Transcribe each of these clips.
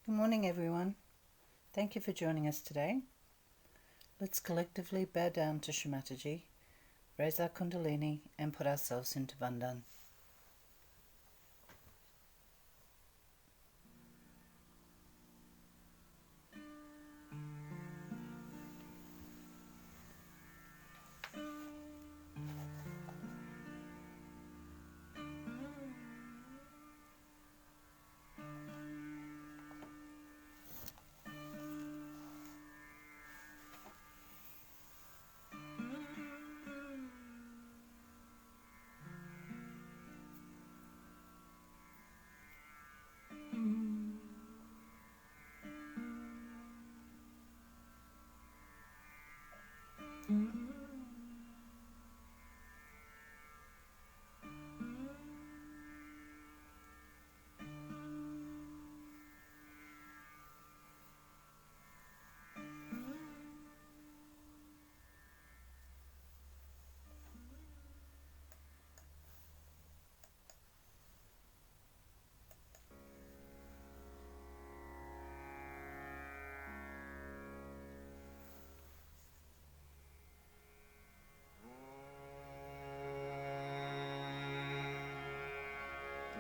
Good morning, everyone. Thank you for joining us today. Let's collectively bow down to Shri Mataji, raise our Kundalini, and put ourselves into Bandhan.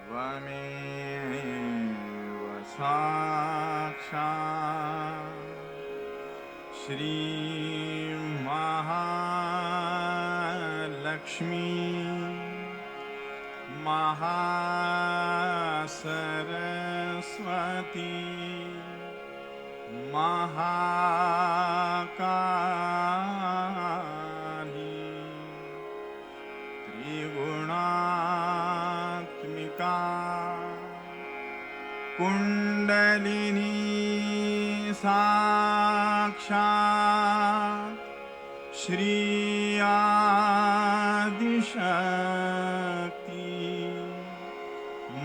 त्वमेव साक्षात् श्री महालक्ष्मी महासरस्वती महाकाली त्रिगुणात्मिका कुण्डलिनी साक्षात् श्री आदिशक्ति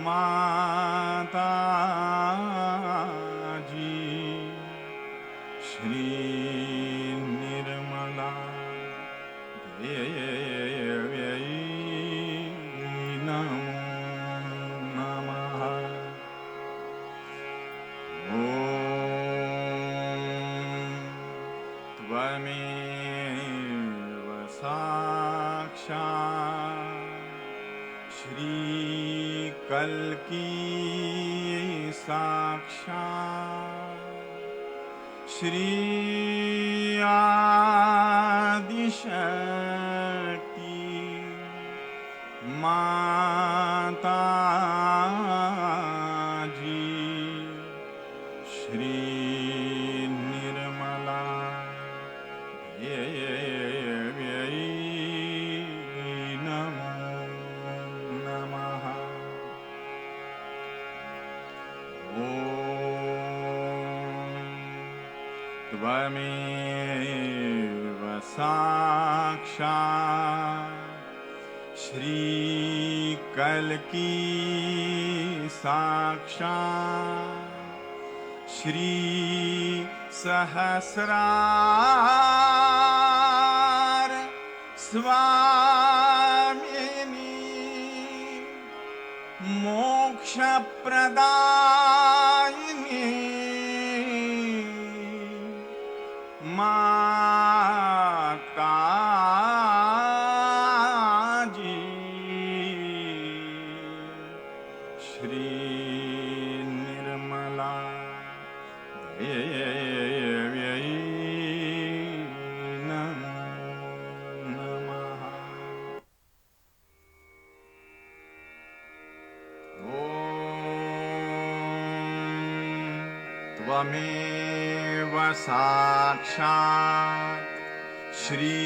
माताजी श्री निर्मला देव्यै नमो नमः। ॐ त्वमेव साक्षात् श्रीकल्की साक्षात् श्री आदिशक्ति माताजी श्री निर्मला देव्यै नमो नमः। ॐ त्वमेव साक्षात् श्रीकल्की साक्षात् श्री सहस्रार स्वामिनी मोक्षप्रदायिनी माताजी श्री निर्मला देव्यै नमो नमः। ॐ त्वमेव साक्षात् श्रीगणेश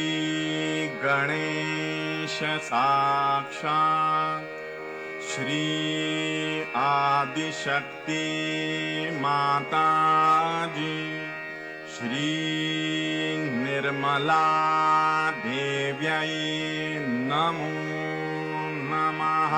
साक्षात् श्री आदिशक्ति माताजी श्री निर्मला देव्यै नमो नमः।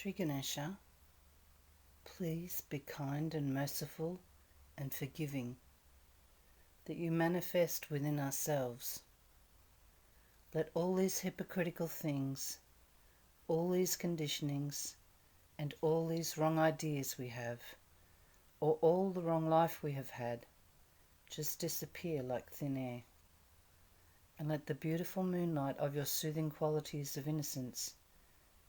Shri Ganesha, please be kind and merciful and forgiving, that you manifest within ourselves. Let all these hypocritical things, all these conditionings, and all these wrong ideas we have, or all the wrong life we have had, just disappear like thin air. And let the beautiful moonlight of your soothing qualities of innocence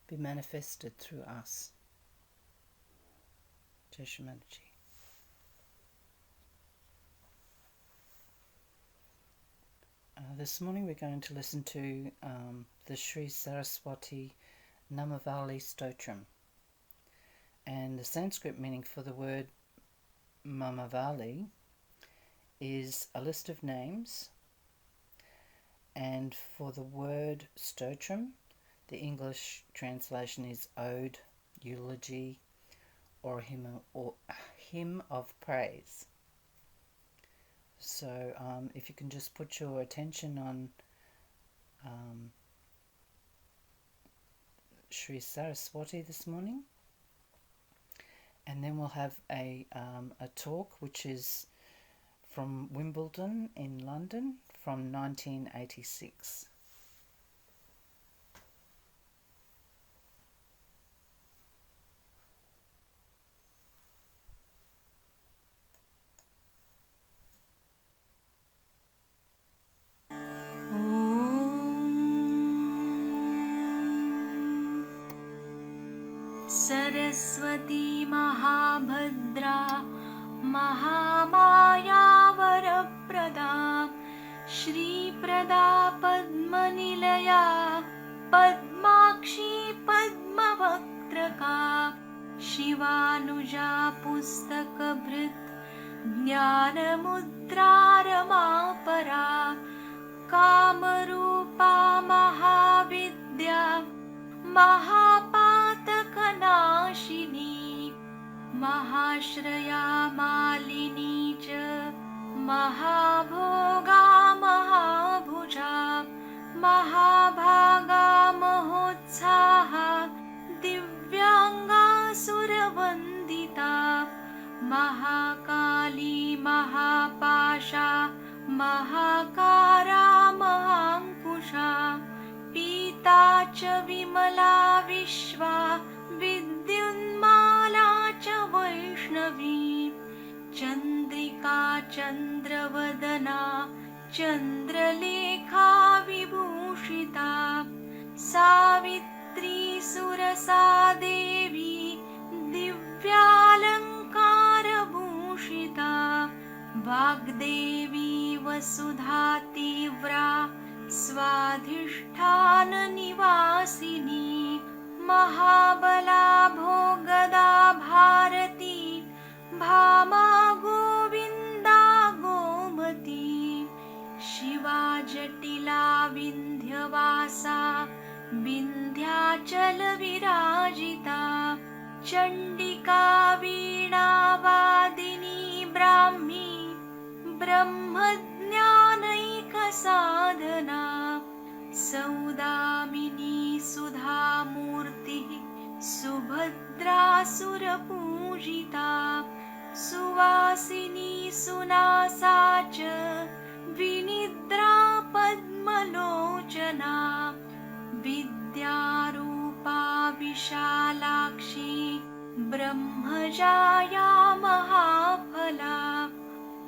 be manifested through us. Jai Shri Mataji. This morning we're going to listen to the Shri Saraswati Namavali Stotram. And the Sanskrit meaning for the word Mamavali is a list of names, and for the word Stotram, the English translation is ode, eulogy, or hymn of praise. So if you can just put your attention on Shri Saraswati this morning, and then we'll have a talk which is from Wimbledon in London from 1986. Saraswati महाभद्रा Mahamaya वरप्रदा श्रीप्रदा पद्मनिलया Padmakshi पद्मवक्त्रका शिवानुजा पुस्तकभृत् ज्ञानमुद्रा रमापरा Kamrupa महाविद्या महापातकनाशिनी महाश्रया मालिनी च महाभोगा महाभुजा महाभागा महोत्साहा दिव्यांगा सुरवरा महाकाली महापाशा महाकारा महाङ्कुशा पीता च विमला विश्वा विद्युन्माला च वैष्णवी चन्द्रिका चन्द्रवदना चन्द्रलेखा विभूषिता सावित्री सुरसा देवी दिव्यालङ्कारभूषिता वाग्देवी वसुधा तीव्रा स्वाधिष्ठाननिवासिनी महाबला भोगदा भारती भामा गोविन्दा गोमती शिवा जटिला विन्ध्यवासा विन्ध्याचलविराजिता चण्डिका वीणावादिनी ब्राह्मी ब्रह्मज्ञानैकसाधना सौदामिनी सुधामूर्तिः सुभद्रासुरपूजिता सुवासिनी सुनासा च विनिद्रा पद्मलोचना विद्यारूपा विशालाक्षी ब्रह्मजाया महाफला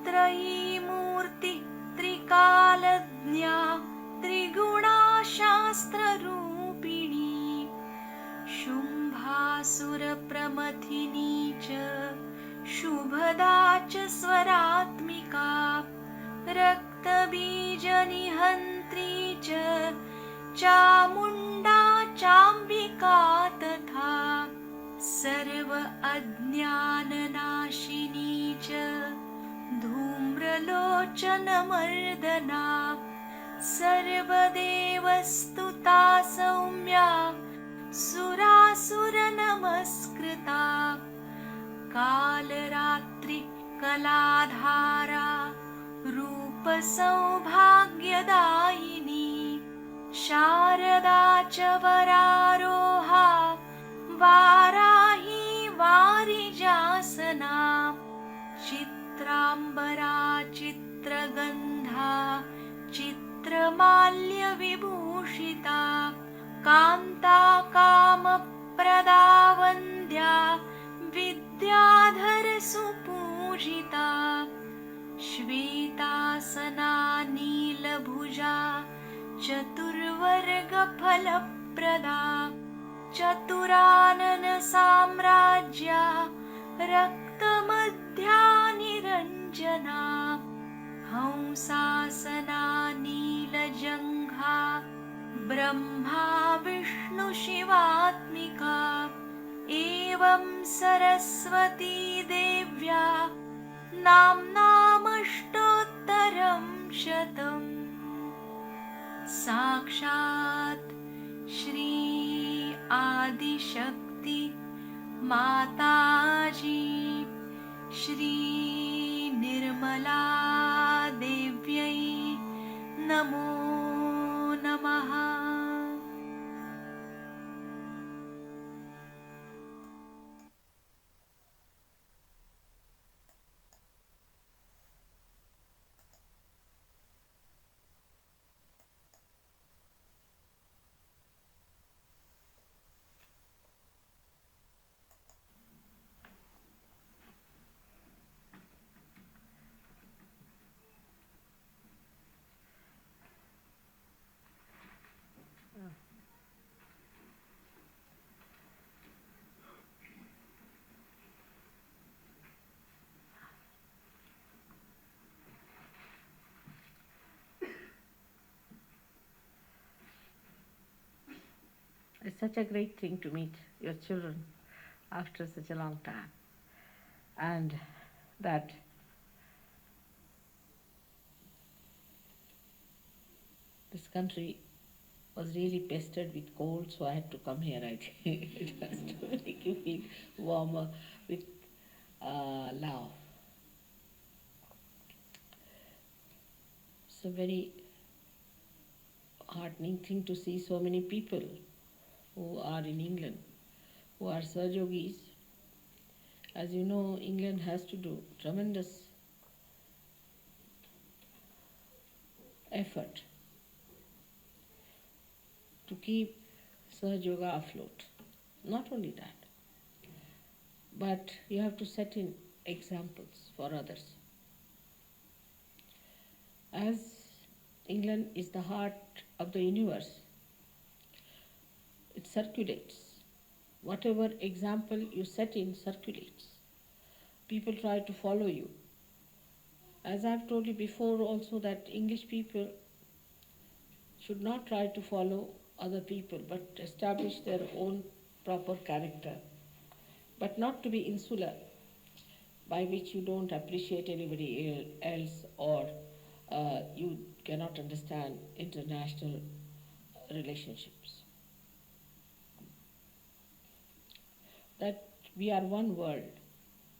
त्रयीमूर्ति त्रिकालज्ञा त्रिगुणा शास्त्ररूपिणी शुम्भासुरप्रमथिनी च शुभदा च स्वरात्मिका रक्तबीजनिहन्त्री च चामुण्डा चाम्बिका तथा सर्व अज्ञाननाशिनी च धूम्रलोचनमर्दना सर्वदेवस्तुता सौम्या सुरासुरनमस्कृता कालरात्रि कलाधारा रूपसौभाग्यदायिनी शारदा च वरारोहा वाराही वारिजासना चित्राम्बरा चित्रगन्धा चित्रमाल्यविभूषिता कान्ता कामप्रदा वन्द्या विद्याधरसुपूजिता श्वेतासना नीलभुजा चतुर्वर्गफलप्रदा चतुराननसाम्राज्या रक्तमध्या निरञ्जना हंसासना नीलजङ्घा ब्रह्मा विष्णुशिवात्मिका एवं सरस्वती देव्या नाम्नामष्टोत्तरं शतम् साक्षात् श्री आदिशक्ति माताजी श्री निर्मला देव्यै नमो नमः। It's such a great thing to meet your children after such a long time. And that this country was really pestered with cold, so I had to come here, I think, just to make you feel warmer with love. It's a very heartening thing to see so many people who are in England, who are Sahajogis, As you know, England has to do tremendous effort to keep Sahaja Yoga afloat. Not only that, but you have to set in examples for others. As England is the heart of the universe, it circulates. Whatever example you set in circulates. People try to follow you. As I've told you before also, that English people should not try to follow other people but establish their own proper character, but not to be insular, by which you don't appreciate anybody else, or you cannot understand international relationships. That we are one world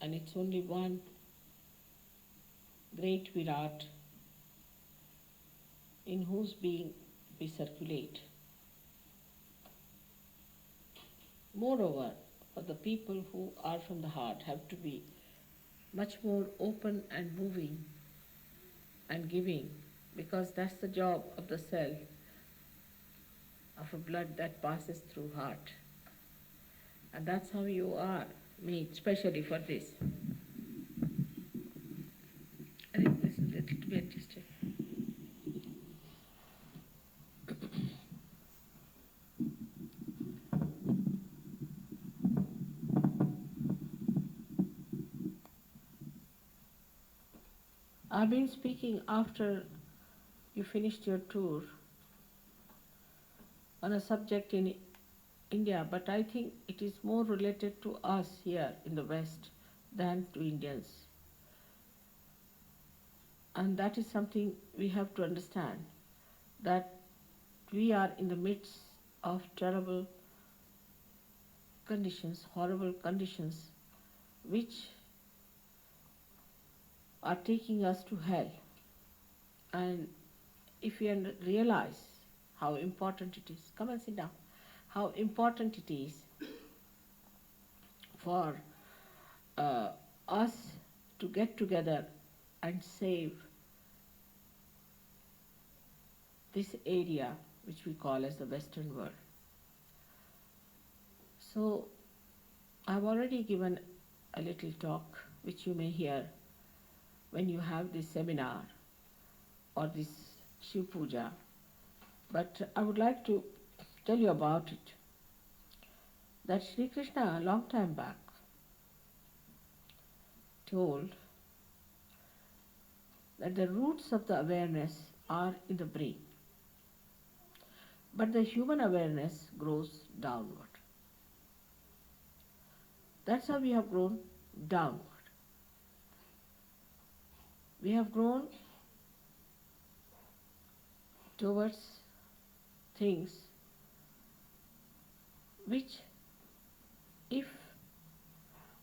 and it's only one great Virat in whose being we circulate. Moreover, for the people who are from the heart have to be much more open and moving and giving, because that's the job of the cell of a blood that passes through heart. And that's how you are made, especially for this. I think this is a little bit distant. I've been speaking after you finished your tour on a subject in India, but I think it is more related to us here in the West than to Indians. And that is something we have to understand, that we are in the midst of terrible conditions, horrible conditions, which are taking us to hell. And if we realize how important it is, come and sit down, how important it is for us to get together and save this area which we call as the Western world. So I've already given a little talk which you may hear when you have this seminar or this Shiv Puja, but I would like to tell you about it. That Sri Krishna a long time back told that the roots of the awareness are in the brain, but the human awareness grows downward. That's how we have grown downward. We have grown towards things which, if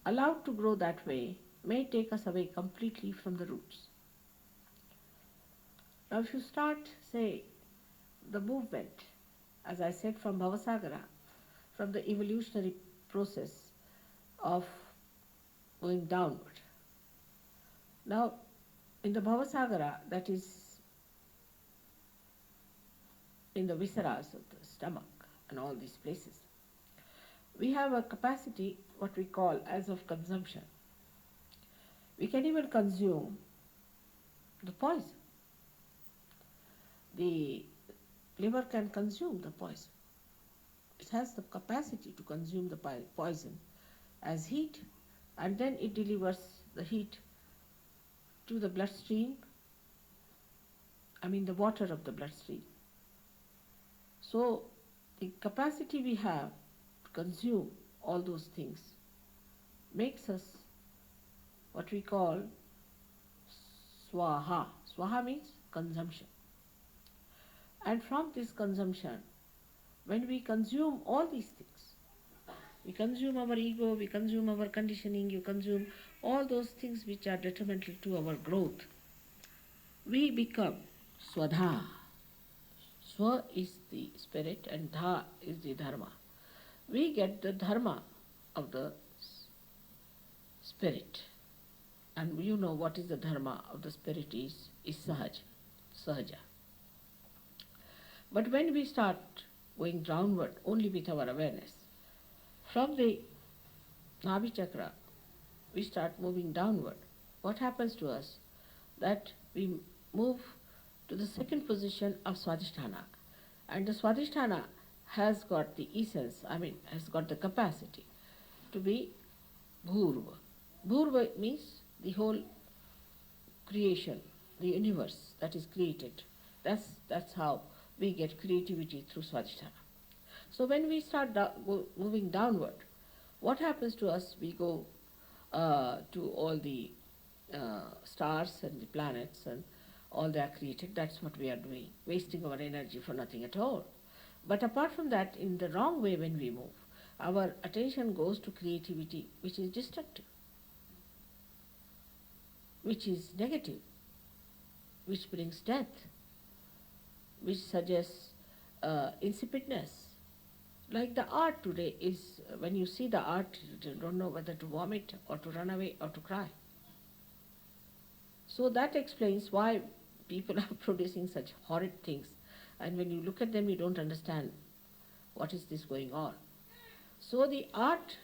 allowed to grow that way, may take us away completely from the roots. Now if you start, say, the movement, as I said, from Bhavasagara, from the evolutionary process of going downward. Now, in the Bhavasagara, that is in the visceras of the stomach and all these places, we have a capacity, what we call as of consumption. We can even consume the poison. The liver can consume the poison. It has the capacity to consume the poison as heat, and then it delivers the heat to the bloodstream, the water of the bloodstream. So the capacity we have to consume all those things makes us what we call swaha. Swaha means consumption. And from this consumption, when we consume all these things, we consume our ego, we consume our conditioning, you consume all those things which are detrimental to our growth, we become swadha. Swa is the spirit and dha is the dharma. We get the dharma of the spirit. And you know what is the dharma of the spirit is Sahaja. But when we start going downward only with our awareness, from the Nabi chakra, we start moving downward. What happens to us? That we move to the second position of Swadhisthana. And the Swadhisthana has got the essence, has got the capacity to be Bhurva. Bhurva means the whole creation, the universe that is created. That's how we get creativity through Swadhisthana. So when we start moving downward, what happens to us? We go to all the stars and the planets and all they are created. That's what we are doing, wasting our energy for nothing at all. But apart from that, in the wrong way when we move, our attention goes to creativity, which is destructive, which is negative, which brings death, which suggests insipidness. Like the art today is, when you see the art, you don't know whether to vomit or to run away or to cry. So that explains why people are producing such horrid things, and when you look at them you don't understand what is this going on. So the art,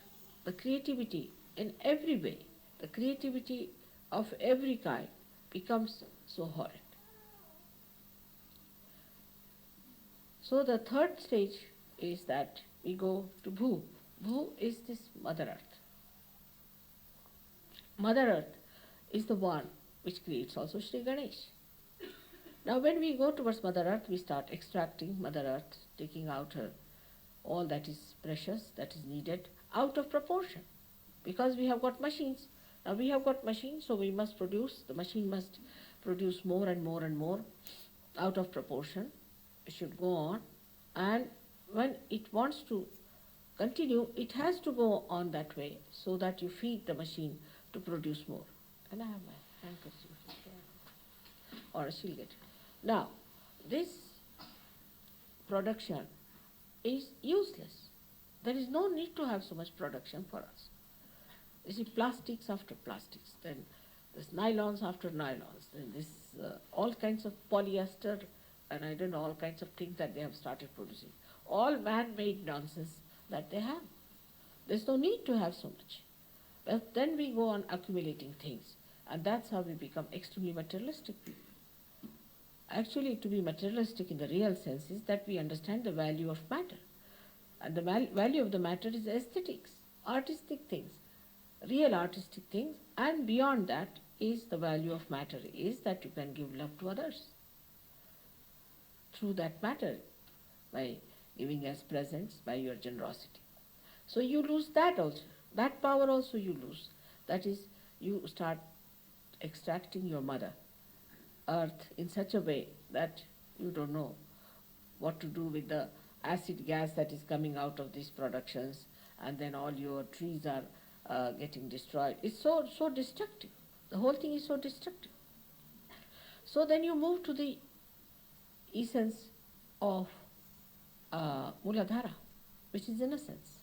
the creativity in every way, the creativity of every kind becomes so horrid. So the third stage is that we go to Bhu. Bhu is this Mother Earth. Mother Earth is the one which creates also Sri Ganesh. Now when we go towards Mother Earth, we start extracting Mother Earth, taking out her all that is precious, that is needed, out of proportion. Because we have got machines. Now we have got machines, so we must produce, the machine must produce more and more and more out of proportion. It should go on, and when it wants to continue, it has to go on that way so that you feed the machine to produce more. And I have my handkerchief there, or she'll get it. Now, this production is useless. There is no need to have so much production for us. You see, plastics after plastics, then there's nylons after nylons, then this all kinds of polyester, and I don't know, all kinds of things that they have started producing. All man-made nonsense that they have. There's no need to have so much. But then we go on accumulating things, and that's how we become extremely materialistic people. Actually, to be materialistic in the real sense is that we understand the value of matter. And the value of the matter is aesthetics, artistic things, real artistic things, and beyond that is the value of matter, is that you can give love to others through that matter, by giving as presents, by your generosity. So you lose that also. That power also you lose. That is, you start extracting your mother earth in such a way that you don't know what to do with the acid gas that is coming out of these productions, and then all your trees are getting destroyed. It's so destructive. The whole thing is so destructive. So then you move to the essence of Muladhara, which is innocence.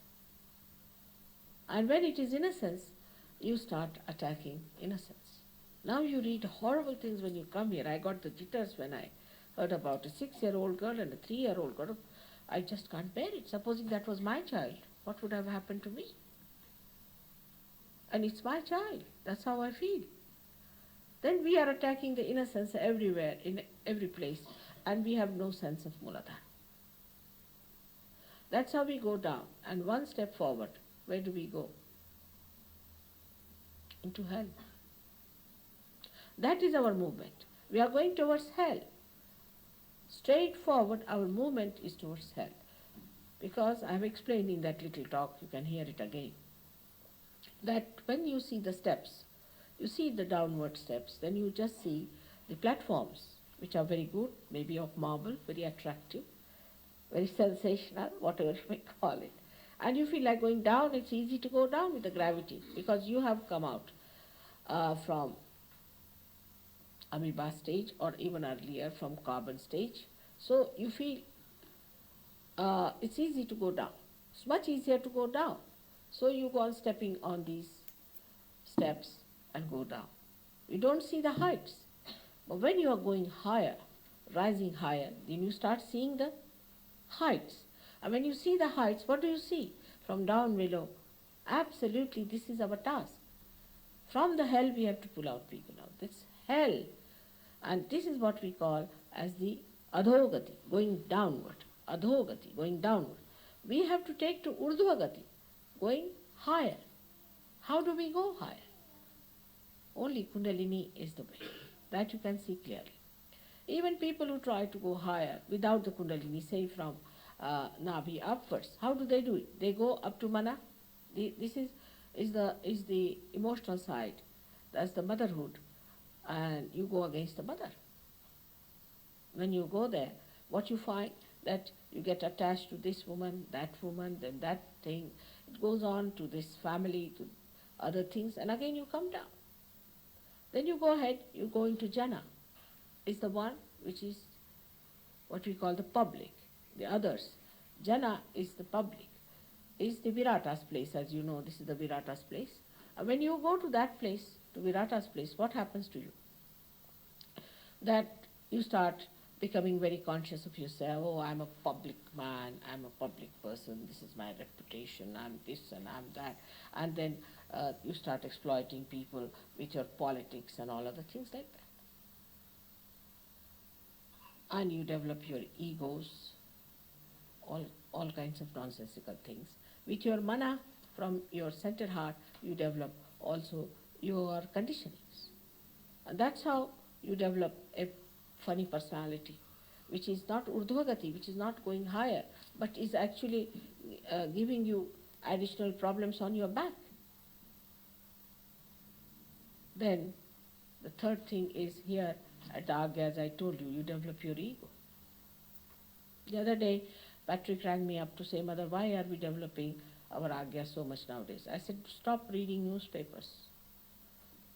And when it is innocence, you start attacking innocence. Now you read horrible things when you come here. I got the jitters when I heard about a 6-year-old girl and a 3-year-old girl. I just can't bear it. Supposing that was my child, what would have happened to me? And it's my child. That's how I feel. Then we are attacking the innocence everywhere, in every place, and we have no sense of Muladhara. That's how we go down. And one step forward, where do we go? Into hell. That is our movement. We are going towards hell. Straight forward, our movement is towards hell. Because I have explained in that little talk, you can hear it again, that when you see the steps, you see the downward steps, then you just see the platforms, which are very good, maybe of marble, very attractive, very sensational, whatever you may call it. And you feel like going down. It's easy to go down with the gravity, because you have come out from amoeba stage, or even earlier from carbon stage. So you feel it's easy to go down. It's much easier to go down. So you go on stepping on these steps and go down. You don't see the heights. But when you are going higher, rising higher, then you start seeing the heights. And when you see the heights, what do you see? From down below. Absolutely, this is our task. From the hell we have to pull out people out. That's hell. And this is what we call as the adhogati, going downward. Adhogati, going downward. We have to take to urdhvagati, going higher. How do we go higher? Only Kundalini is the way. That you can see clearly. Even people who try to go higher without the Kundalini, say from Nabi upwards, how do they do it? They go up to Mana. This is the emotional side. That's the motherhood. And you go against the mother. When you go there, what you find, that you get attached to this woman, then that thing. It goes on to this family, to other things, and again you come down. Then you go ahead, you go into Jana. Is the one which is what we call the public, the others. Jana is the public, is the Virata's place. As you know, this is the Virata's place. And when you go to that place, to Virata's place, what happens to you? That you start becoming very conscious of yourself. Oh, I'm a public man, I'm a public person, this is my reputation, I'm this and I'm that. And then you start exploiting people with your politics and all other things like that. And you develop your egos, all kinds of nonsensical things. With your mana, from your center heart, you develop also your conditionings. And that's how you develop a funny personality, which is not urdhvagati, which is not going higher, but is actually giving you additional problems on your back. Then the third thing is here at Agya, as I told you, you develop your ego. The other day, Patrick rang me up to say, Mother, why are we developing our Agya so much nowadays? I said, stop reading newspapers.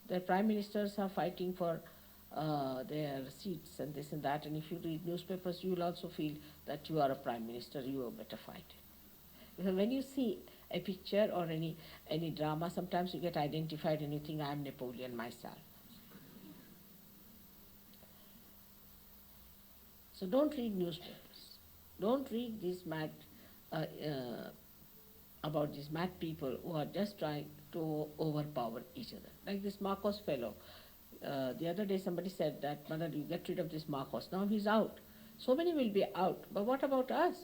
The prime ministers are fighting for their seats and this and that, and if you read newspapers, you will also feel that you are a prime minister, you are better fight. Because when you see a picture or any drama, sometimes you get identified and you think, I am Napoleon myself. So don't read newspapers. Don't read these mad, about these mad people who are just trying to overpower each other. Like this Marcos fellow. The other day somebody said that, Mother, you get rid of this Marcos. Now he's out. So many will be out. But what about us?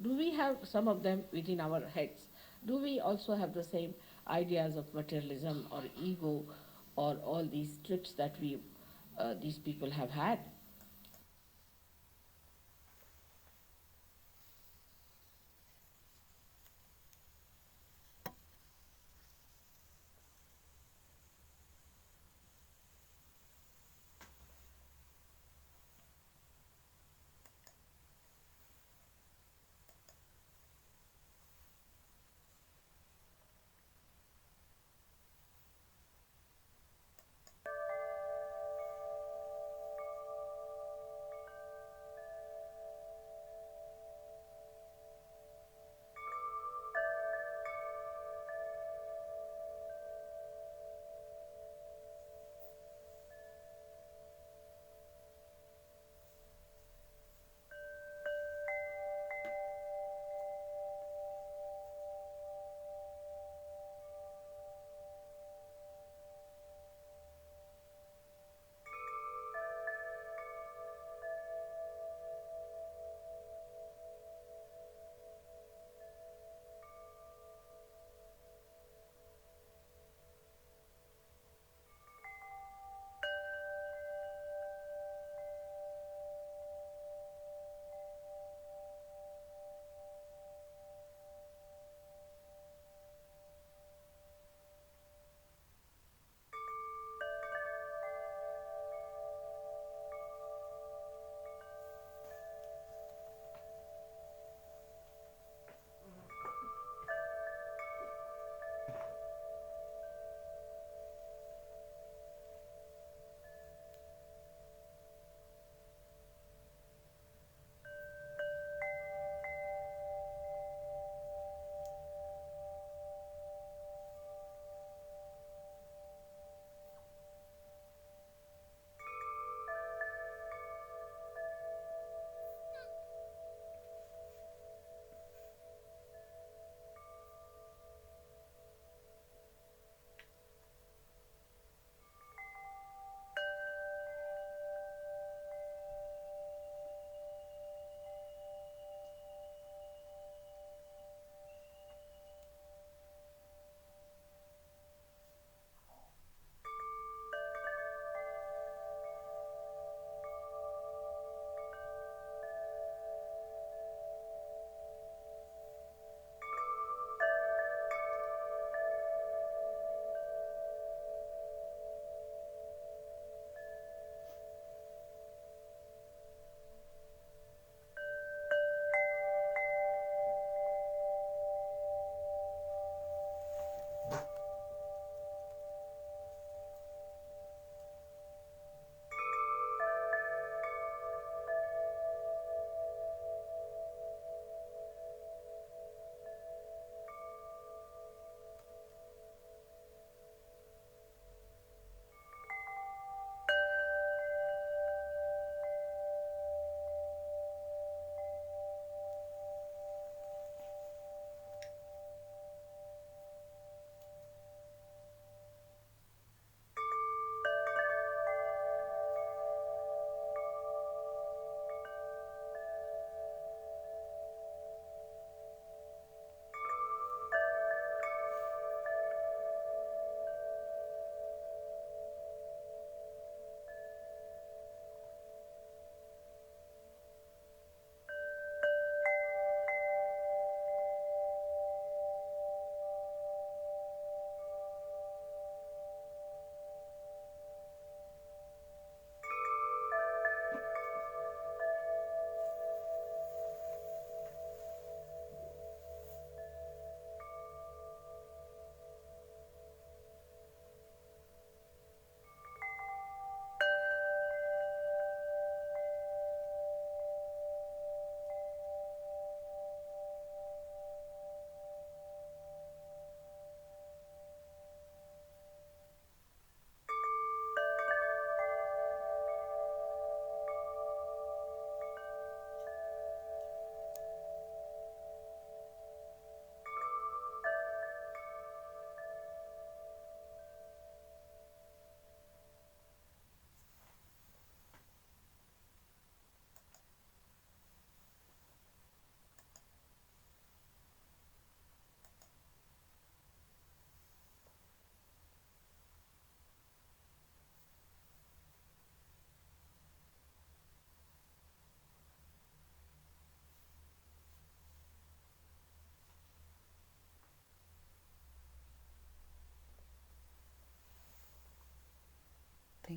Do we have some of them within our heads? Do we also have the same ideas of materialism or ego or all these trips that these people have had?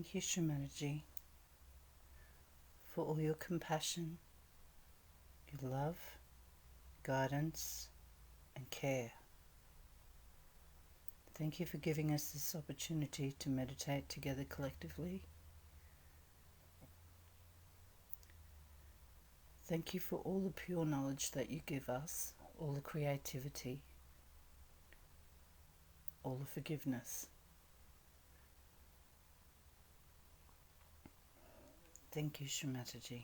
Thank you, Shri Mataji, for all your compassion, your love, guidance, and care. Thank you for giving us this opportunity to meditate together collectively. Thank you for all the pure knowledge that you give us, all the creativity, all the forgiveness. Thank you, Shri Mataji.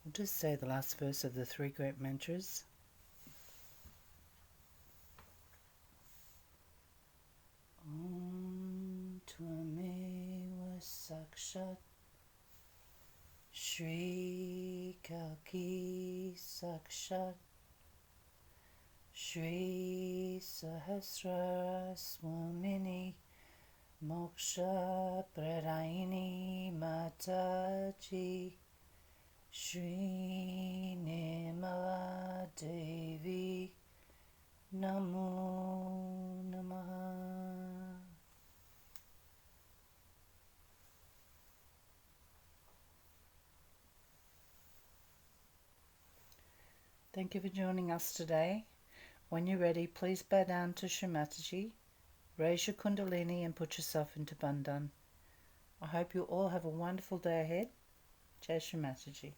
We'll just say the last verse of the three great mantras. Om Tvameva Sakshat Shri Kalki Sakshat Shri Sahasra Swamini Moksha Pradayini Mataji Shri Nirmala Devi Namo Namaha. Thank you for joining us today. When you're ready, please bow down to Shri Mataji, raise your Kundalini and put yourself into Bandhan. I hope you all have a wonderful day ahead. Jai Shri Mataji.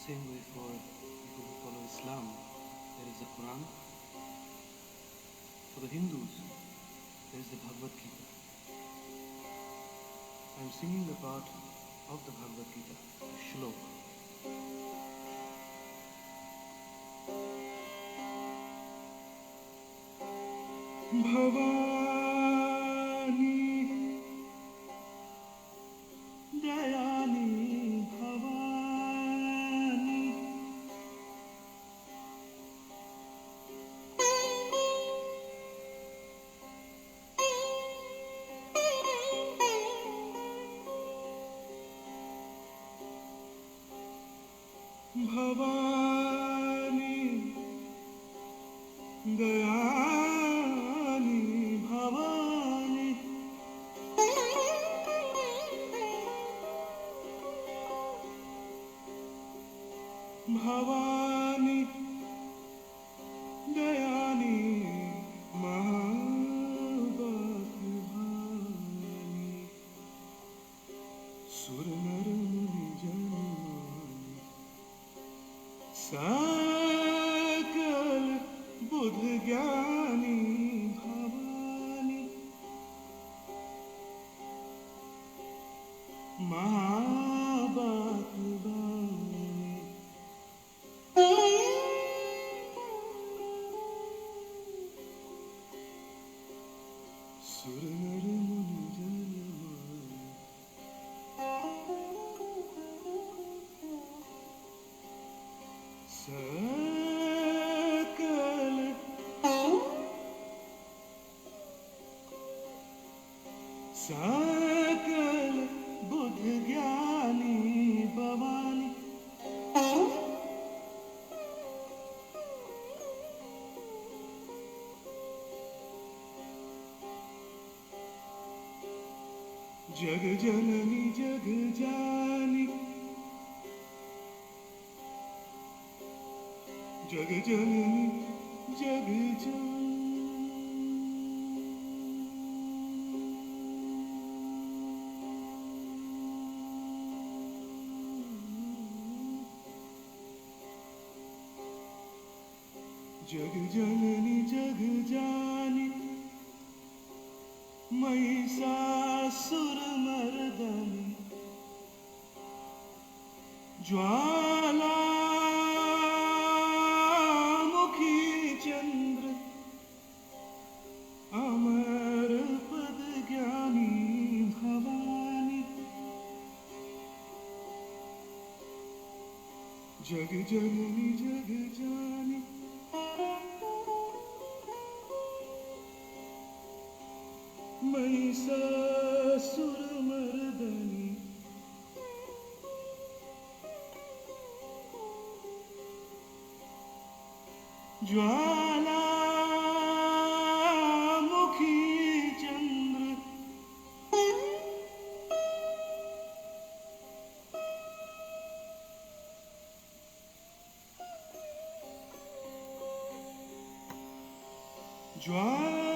Same way for people who follow Islam, there is the Quran. For the Hindus, there is the Bhagavad Gita. I am singing the part of the Bhagavad Gita, a shlok. Bhavani Dayani Bhavani Bhavani Dayani Bhavani Bhavani Dayani Mahabhagavani Suranarani Janmani Sakal Buddha Gyani Bhavani Mahabhagavani Suranarani Janmani Sakal Sakal Buddha Gyani Bhavani Jag Janani Jag Jani Jag Janani Jag Jag Janani Jag Jani Mahishasuramardanī ज्वालामुखी चंद्र अमर पद ज्ञानी भवानी जग जननी जग जानी महिषासुरमर्दनी ज्वालामुखी चंद्र ज्वाला